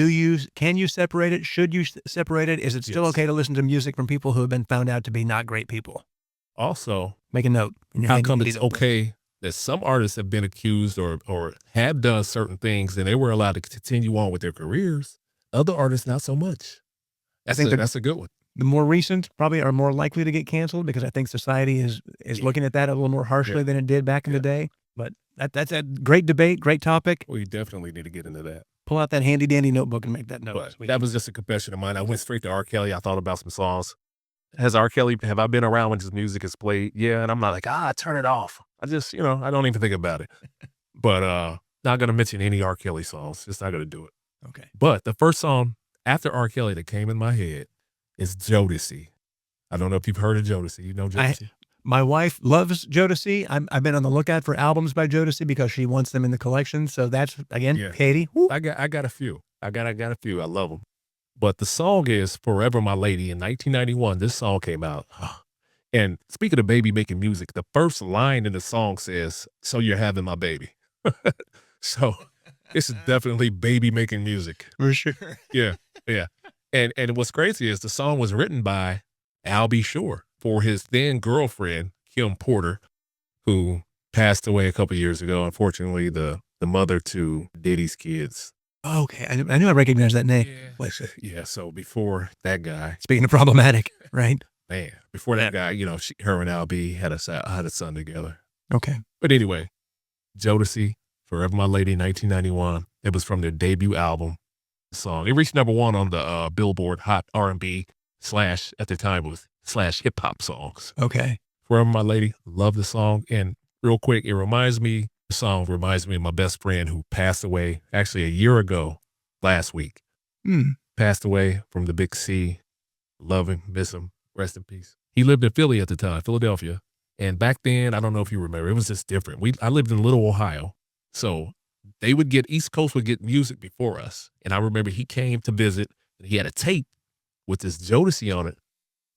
can you separate it? Should you separate it? Is it still okay to listen to music from people who have been found out to be not great people? Also, make a note. How come it's okay that some artists have been accused or have done certain things and they were allowed to continue on with their careers? Other artists, not so much. I think that's a good one. The more recent probably are more likely to get canceled because I think society is looking at that a little more harshly than it did back in the day. But that's a great debate, great topic. We definitely need to get into that. Pull out that handy dandy notebook and make that note. But that was just a confession of mine. I went straight to R. Kelly. I thought about some songs. Have I been around when his music is played? Yeah, and I'm not like, turn it off. I just, I don't even think about it. But not gonna mention any R. Kelly songs. Just not gonna do it. Okay. But the first song after R. Kelly that came in my head is Jodeci. I don't know if you've heard of Jodeci. You know Jodeci? My wife loves Jodeci. I've been on the lookout for albums by Jodeci because she wants them in the collection. So that's, again, Katie. Woo. I got a few. I got a few. I love them. But the song is Forever My Lady. In 1991, this song came out. And speaking of baby making music, the first line in the song says, "So you're having my baby." So it's definitely baby making music. For sure. Yeah. Yeah. And what's crazy is the song was written by Al B. Shore for his then girlfriend, Kim Porter, who passed away a couple years ago. Unfortunately, the mother to Diddy's kids. Okay. I knew I recognized that name. Yeah. So before that guy, speaking of problematic, right? Man, before that guy, her and Al B had a son together. Okay. But anyway, Jodeci, Forever My Lady, 1991. It was from their debut album song. It reached #1 on the Billboard Hot R&B / at the time was / hip hop songs. Okay. Forever My Lady, love the song. And real quick, the song reminds me of my best friend who passed away actually a year ago last week. Passed away from the Big C. Love him, miss him, rest in peace. He lived in Philly at the time, Philadelphia. And back then, I don't know if you remember, it was just different. I lived in Little, Ohio. So East Coast would get music before us. And I remember he came to visit and he had a tape with this Jodeci on it.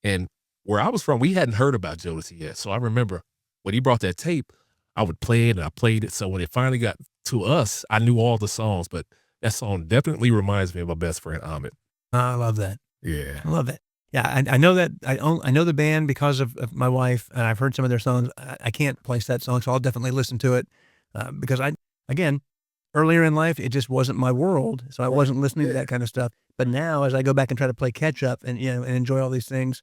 And where I was from, we hadn't heard about Jodeci yet. So I remember when he brought that tape, I would play it and I played it. So when it finally got to us, I knew all the songs, but that song definitely reminds me of my best friend, Ahmed. I love that. Yeah. I love it. Yeah, I know that. I know the band because of my wife, and I've heard some of their songs. I can't place that song, so I'll definitely listen to it because earlier in life, it just wasn't my world, so I wasn't listening to that kind of stuff. But now, as I go back and try to play catch up and and enjoy all these things,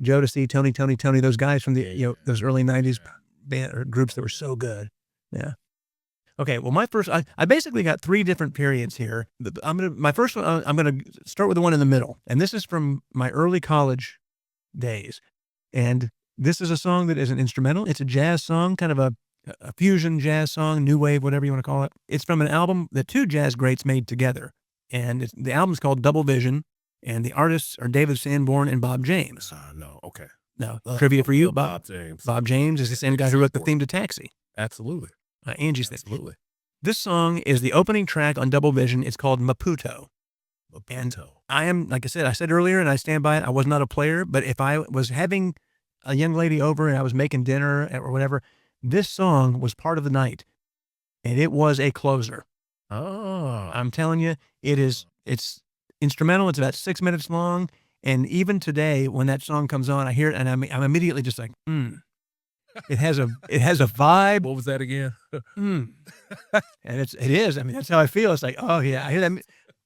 Jodeci, Tony, those guys from the those early '90s band or groups that were so good. Yeah. Okay, well, I basically got 3 different periods here. My first one, I'm gonna start with the one in the middle, and this is from my early college days. And this is a song that is an instrumental. It's a jazz song, kind of a fusion jazz song, new wave, whatever you want to call it. It's from an album that 2 jazz greats made together, and the album's called Double Vision, and the artists are David Sanborn and Bob James. No, okay. No, trivia for you, Bob James. Bob James is the same guy who wrote the theme to Taxi. Absolutely. Angie's thing. Absolutely. This song is the opening track on Double Vision. It's called Maputo. And I am, like I said earlier, and I stand by it, I was not a player, but if I was having a young lady over and I was making dinner or whatever, this song was part of the night. And it was a closer. Oh. I'm telling you, it's instrumental. It's about 6 minutes long. And even today, when that song comes on, I hear it and I'm immediately just like, It has a vibe. What was that again? And it is. I mean, that's how I feel. It's like, oh yeah, I hear that.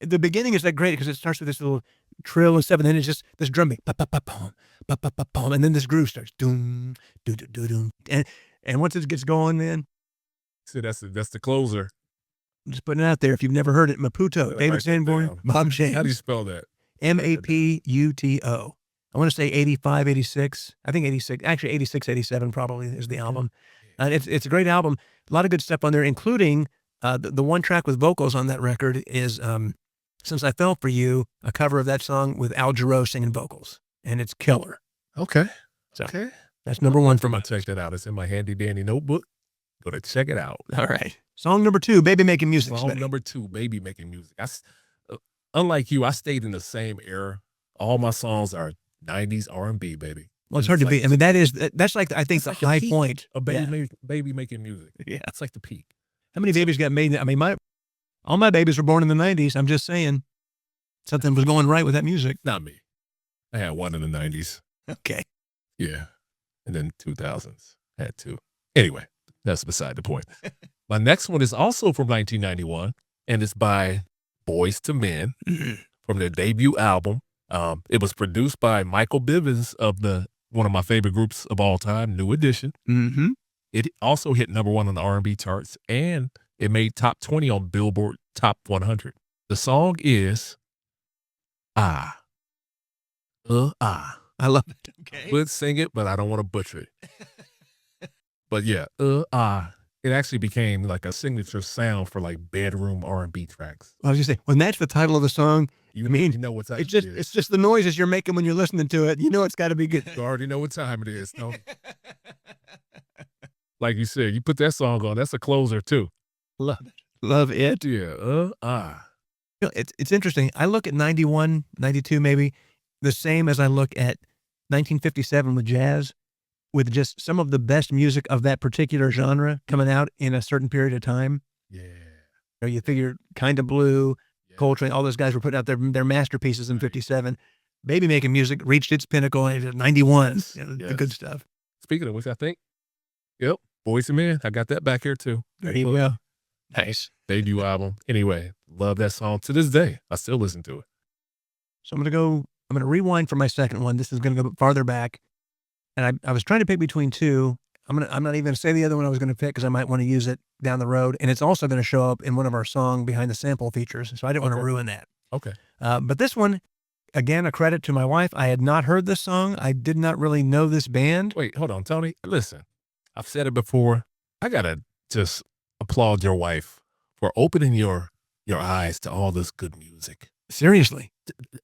At the beginning is that great because it starts with this little trill and stuff, and then it's just this drum beat, and then this groove starts, doom, doo doo doo doom, and once it gets going, man. So that's the closer. I'm just putting it out there. If you've never heard it, Maputo, David Sanborn, Bob James. How do you spell that? Maputo. I want to say 85, 86. I think 86, actually 86, 87 probably is the album. It's a great album. A lot of good stuff on there, including the one track with vocals on that record is Since I Fell For You, a cover of that song with Al Jarreau singing vocals. And it's killer. Okay. So okay. That's #1 for I'm me. going to check that out. It's in my handy dandy notebook. Going to check it out. All right. Song number 2, Baby Making Music. Song number 2, Baby Making Music. Unlike you, I stayed in the same era. All my songs are 90s R&B, baby. Well, it's hard to beat. I mean, that's like, I think, the high point of baby making music. Yeah. That's like the peak. How many babies got made? I mean, all my babies were born in the 90s. I'm just saying something was going right with that music. Not me. I had one in the 90s. Okay. Yeah. And then 2000s. Had 2. Anyway, that's beside the point. My next one is also from 1991, and it's by Boyz II Men from their debut album. It was produced by Michael Bivins of one of my favorite groups of all time, New Edition. Mm-hmm. It also hit #1 on the R&B charts, and it made top 20 on Billboard Top 100. The song is I love it. Okay. I would sing it, but I don't want to butcher it. But yeah, it actually became like a signature sound for like bedroom R&B tracks. I was just saying, when that's the title of the song, You know what time it's just the noises you're making when you're listening to it. You know it's got to be good. You already know what time it is. Don't like you said, you put that song on, that's a closer too. Love it. Love it. Yeah, You know, it's interesting. I look at 91, 92 maybe, the same as I look at 1957 with jazz, with just some of the best music of that particular genre coming out in a certain period of time. yeah. You know, you figure Kinda Blue, Coltrane, all those guys were putting out their masterpieces in 57. Baby making music reached its pinnacle in 91. You know, the good stuff. Speaking of which, I think, yep, Boys and Men, I got that back here too. There you go. Nice. Debut album. Anyway, love that song to this day. I still listen to it. So I'm going to rewind for my second one. This is going to go farther back. And I was trying to pick between two. I'm not even going to say the other one I was going to pick because I might want to use it down the road. And it's also going to show up in one of our song behind the sample features. So I didn't want to ruin that. Okay. But this one, again, a credit to my wife. I had not heard this song. I did not really know this band. Wait, hold on, Tony. Listen, I've said it before. I got to just applaud your wife for opening your eyes to all this good music. Seriously.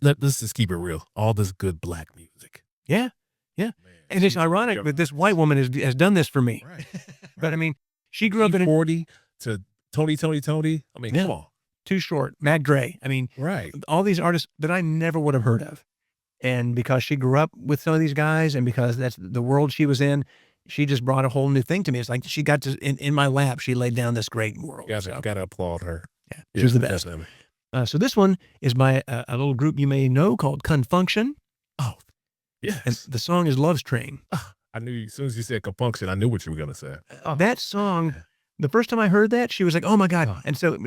Let's just keep it real. All this good black music. Yeah. Yeah. Man, and it's ironic that this white woman has done this for me. Right. But I mean, she grew up in 40 to Tony. I mean, come on. Too Short, Mac Dre. I mean, right. All these artists that I never would have heard of. And because she grew up with some of these guys and because that's the world she was in, she just brought a whole new thing to me. It's like she got to, in my lap, she laid down this great world. Gotta applaud her. Yeah, she was the best. So this one is by a little group you may know called Confunction. Oh, yes. And the song is Love's Train. I knew as soon as you said Confunction, I knew what you were going to say. That song, the first time I heard that, she was like, oh my God. And so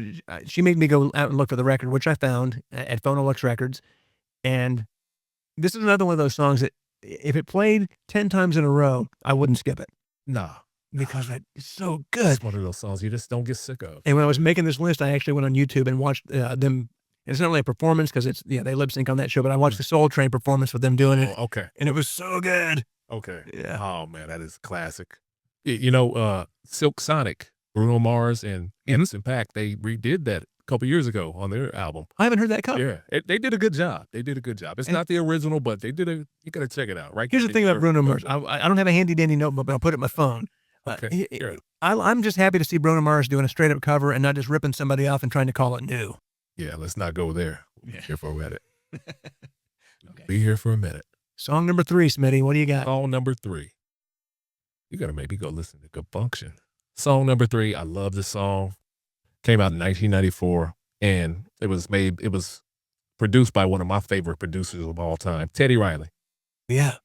she made me go out and look for the record, which I found at Phonolux Records. And this is another one of those songs that if it played 10 times in a row, I wouldn't skip it. Nah. Because it's so good. It's one of those songs you just don't get sick of. And when I was making this list, I actually went on YouTube and watched them. It's not really a performance because they lip sync on that show, but I watched the Soul Train performance with them doing it. Oh, okay. And it was so good. Okay. Yeah. Oh man, that is classic. You know, Silk Sonic, Bruno Mars and Anderson .Paak, they redid that a couple years ago on their album. I haven't heard that cover. Yeah, they did a good job. It's not the original, but they did you got to check it out, right? Here's the thing about Bruno Mars. I don't have a handy dandy notebook, but I'll put it in my phone. Okay. I'm just happy to see Bruno Mars doing a straight up cover and not just ripping somebody off and trying to call it new. Yeah, let's not go there. We'll be here for a minute. Okay. Be here for a minute. Song number 3, Smitty. What do you got? Song number 3. You got to maybe go listen to Confunction. Song number 3. I love this song. Came out in 1994, and it was produced by one of my favorite producers of all time, Teddy Riley. Yeah.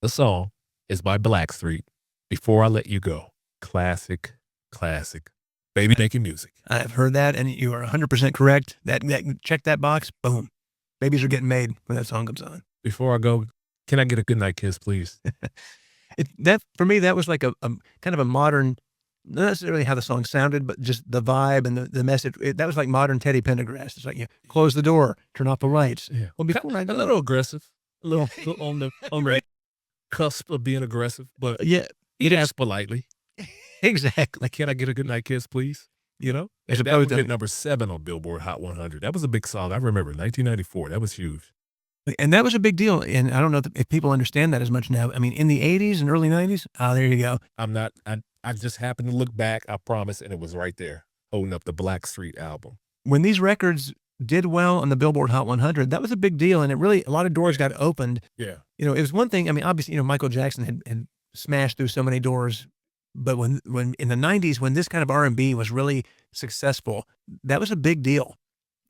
The song is by Blackstreet, Before I Let You Go. Classic. Baby making music. I've heard that, and you are 100% correct. That check that box, boom. Babies are getting made when that song comes on. Before I go, can I get a goodnight kiss, please? That for me, that was like a kind of a modern, not necessarily how the song sounded, but just the vibe and the message. That was like modern Teddy Pendergrass. It's like, you close the door, turn off the lights. Yeah. Well, before a little aggressive, a little on the cusp of being aggressive, but yeah, it asked politely. Exactly. Like, can I get a goodnight kiss, please? You know, as that opposed was to at number 7 on Billboard Hot 100. That was a big song. I remember 1994. That was huge. And that was a big deal. And I don't know if people understand that as much now. I mean, in the 80s and early 90s, there you go. I just happened to look back, I promise, and it was right there, holding up the Blackstreet album. When these records did well on the Billboard Hot 100, that was a big deal. And it really, a lot of doors got opened. Yeah. You know, it was one thing. I mean, obviously, you know, Michael Jackson had smashed through so many doors. But when in the 90s, when this kind of R&B was really successful, that was a big deal.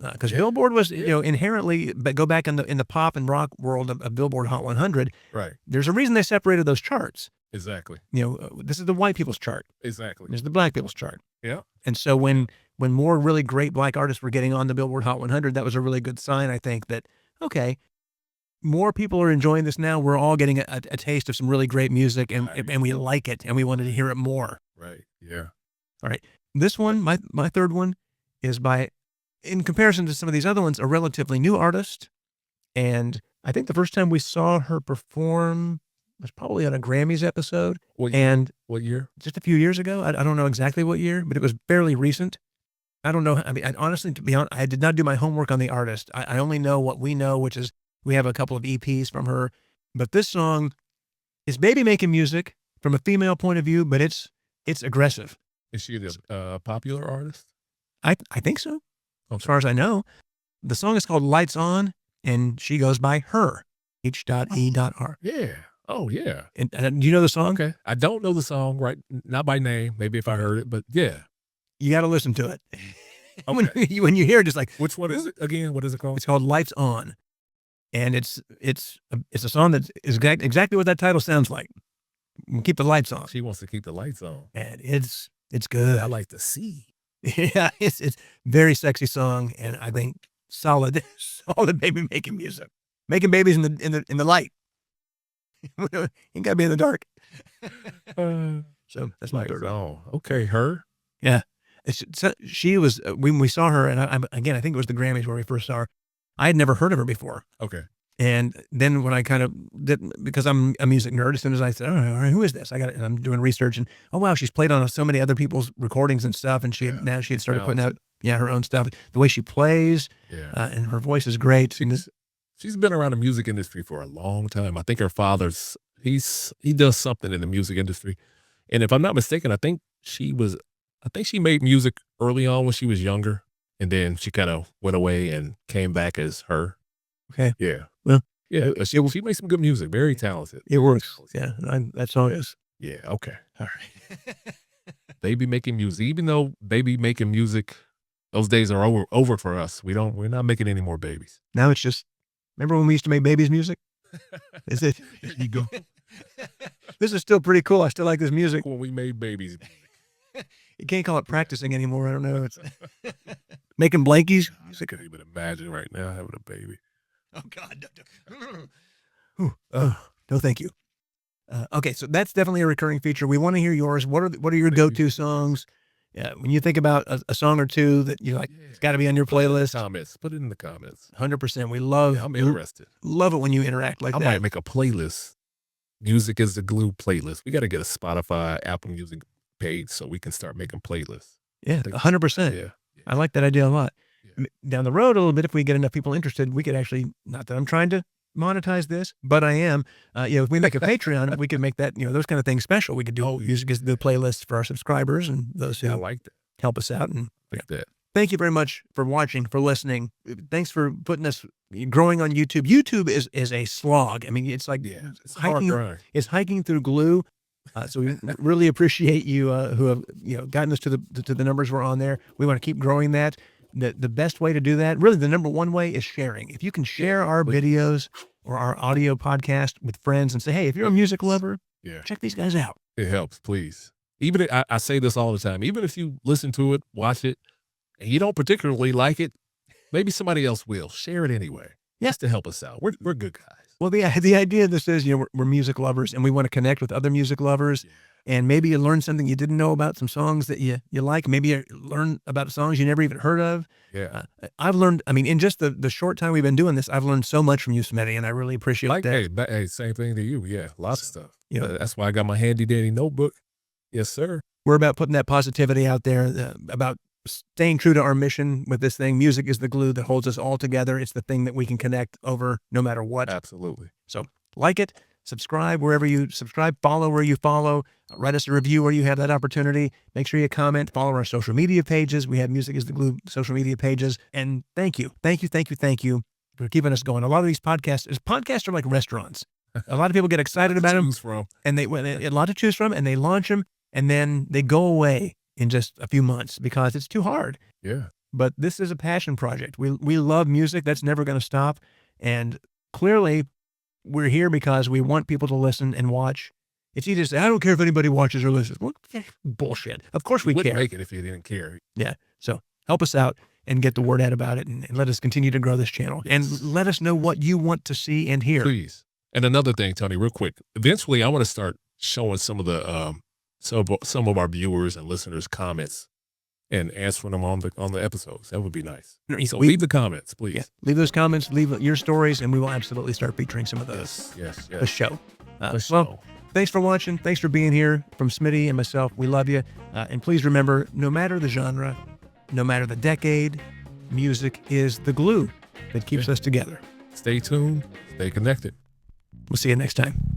Because Billboard was, you know, inherently, but go back in the pop and rock world of Billboard Hot 100. Right. There's a reason they separated those charts. Exactly. You know, this is the white people's chart. Exactly. There's the black people's chart. Yeah. And so when more really great black artists were getting on the Billboard Hot 100, that was a really good sign, I think, that, okay, more people are enjoying this now. We're all getting a taste of some really great music, and we like it, and we wanted to hear it more. Right. Yeah. All right. This one, my third one, is by, in comparison to some of these other ones, a relatively new artist. And I think the first time we saw her perform, was probably on a Grammys episode. What year? Just a few years ago. I don't know exactly what year, but it was fairly recent. I don't know. I mean, honestly, to be honest, I did not do my homework on the artist. I only know what we know, which is we have a couple of EPs from her. But this song is baby making music from a female point of view, but it's aggressive. Is she a popular artist? I think so. Okay. As far as I know. The song is called Lights On, and she goes by Her, H.E.R. Yeah. Oh, yeah. And do you know the song? Okay. I don't know the song, right? Not by name. Maybe if I heard it, but yeah. You got to listen to it. Okay. when you hear it, it's like, which one is it again? What is it called? It's called Lights On, and it's a song that is exactly what that title sounds like. Keep the lights on. She wants to keep the lights on, and it's good. I like to see. Yeah, it's very sexy song, and I think solid baby making music, making babies in the light. You gotta be in the dark. So that's my third. Oh, okay, Her. Yeah. She was, when we saw her, and I think it was the Grammys where we first saw her. I had never heard of her before. Okay. And then when I kind of did, because I'm a music nerd, as soon as I said, all right, who is this? And I'm doing research, and oh wow, she's played on so many other people's recordings and stuff, and she had started putting out her own stuff. The way she plays, and her voice is great. She's been around the music industry for a long time. I think her father's he does something in the music industry, and if I'm not mistaken, I think she made music early on when she was younger, and then she kind of went away and came back as Her. Okay. Yeah. Well, yeah. She makes some good music. Very talented. It works. Yeah. That song is. Yeah. Okay. All right. Baby making music. Even though baby making music, those days are over for us. We're not making any more babies. Now it's just, remember when we used to make babies music? Is it? There you go. This is still pretty cool. I still like this music. When we made babies. You can't call it practicing anymore. I don't know. It's making blankies. I couldn't even imagine right now having a baby. Oh God. No, thank you. Okay. So that's definitely a recurring feature. We want to hear yours. What are your go-to songs? Yeah. When you think about a song or two that you're like, it's got to be on your playlist. Comments. Put it in the comments. 100%. We love, I'm interested. Love it when you interact like that. I might make a playlist. Music is the glue playlist. We got to get a Spotify, Apple Music page so we can start making playlists. Yeah. 100%. Yeah. I like that idea a lot. Down the road a little bit, if we get enough people interested, we could actually, not that I'm trying to monetize this, but I am, if we make a Patreon, we could make that, those kind of things special. We could do music as the playlist for our subscribers and those who I like that. Help us out. And like that. Thank you very much for watching, for listening. Thanks for putting us growing on YouTube. YouTube is a slog. I mean, it's like it's hiking. It's hiking through glue. So we really appreciate you who have gotten us to the numbers we're on there. We want to keep growing that. The best way to do that, really the number one way, is sharing. If you can share our videos or our audio podcast with friends and say, hey, if you're a music lover, check these guys out. It helps, please. Even I say this all the time. Even if you listen to it, watch it, and you don't particularly like it, maybe somebody else will. Share it anyway. Just to help us out. We're good guys. Well, the idea of this is, we're music lovers, and we want to connect with other music lovers. And maybe you learn something you didn't know about, some songs that you like. Maybe you learn about songs you never even heard of. Yeah. I've learned, in just the short time we've been doing this, I've learned so much from you, Smitty, and I really appreciate that. Hey, same thing to you. Yeah, lots of stuff. That's why I got my handy dandy notebook. Yes, sir. We're about putting that positivity out there, about staying true to our mission with this thing. Music is the glue that holds us all together. It's the thing that we can connect over no matter what. Absolutely. So like it. Subscribe wherever you subscribe, follow where you follow, write us a review where you have that opportunity. Make sure you comment, follow our social media pages. We have Music is the Glue social media pages. And thank you for keeping us going. A lot of these podcasts are like restaurants. A lot of people get excited about them. And a lot to choose from, and they launch them, and then they go away in just a few months because it's too hard. Yeah. But this is a passion project. We love music. That's never going to stop. And clearly, we're here because we want people to listen and watch. It's easy to say, I don't care if anybody watches or listens. Well, bullshit. Of course we care. Wouldn't make it if you didn't care. Yeah. So help us out and get the word out about it, and let us continue to grow this channel. And let us know what you want to see and hear. Please. And another thing, Tony, real quick. Eventually, I want to start showing some of the some of our viewers and listeners' comments and answering them on the episodes. That would be nice. So leave the comments, please. Yeah, leave those comments, leave your stories, and we will absolutely start featuring some of those. Yes. The show. For Well, sure. thanks for watching. Thanks for being here. From Smitty and myself, we love you. And please remember, no matter the genre, no matter the decade, music is the glue that keeps us together. Stay tuned. Stay connected. We'll see you next time.